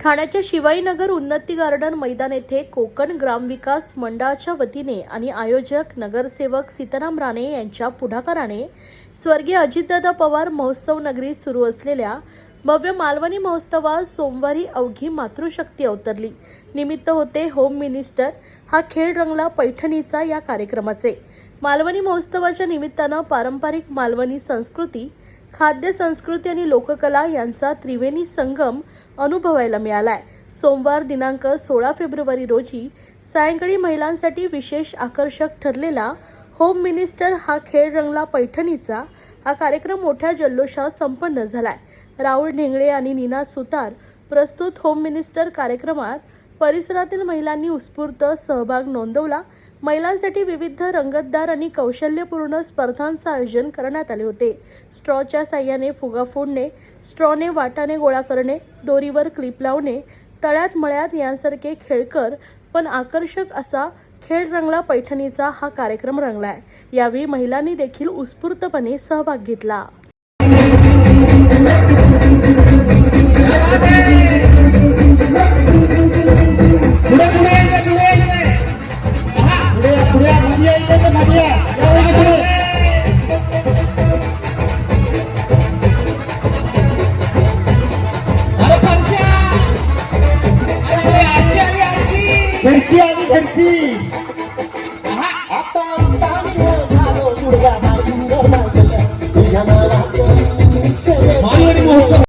ठाण्याच्या शिवाईनगर उन्नती गार्डन मैदान येथे कोकण ग्रामविकास मंडळाच्या वतीने आणि आयोजक नगरसेवक सीताराम राणे यांच्या पुढाकाराने स्वर्गीय अजितदादा पवार महोत्सव नगरीत सुरू असलेल्या भव्य मालवणी महोत्सवात सोमवारी अवघी मातृशक्ती अवतरली. निमित्त होते होम मिनिस्टर. हा खेळ रंगला पैठणीचा या कार्यक्रमाचे. मालवणी महोत्सवाच्या निमित्तानं पारंपरिक मालवणी संस्कृती, खाद्य संस्कृती आणि लोककला यांचा त्रिवेणी संगम अनुभवायला मिळालाय. सोमवार दिनांक 16 फेब्रुवारी रोजी सायंकाळी महिलांसाठी विशेष आकर्षक ठरलेला होम मिनिस्टर हा खेळ रंगला पैठणीचा हा कार्यक्रम मोठ्या जल्लोषात संपन्न झालाय. राहुल ढेंगळे आणि नीना सुतार प्रस्तुत होम मिनिस्टर कार्यक्रमात परिसरातील महिलांनी उत्स्फूर्त सहभाग नोंदवला. महिलांसाठी विविध रंगतदार आणि कौशल्यपूर्ण स्पर्धांचं आयोजन करण्यात आले होते. स्ट्रॉच्या साह्याने फुगा फोडणे, स्ट्रॉने वाटाणे गोळा करणे, दोरीवर क्लिप लावणे, तळ्यात मळ्यात यांसारखे खेळकर पण आकर्षक असा खेळ रंगला पैठणीचा हा कार्यक्रम रंगलाय. यावेळी महिलांनी देखील उत्स्फूर्तपणे सहभाग घेतला. घरची आणि घरची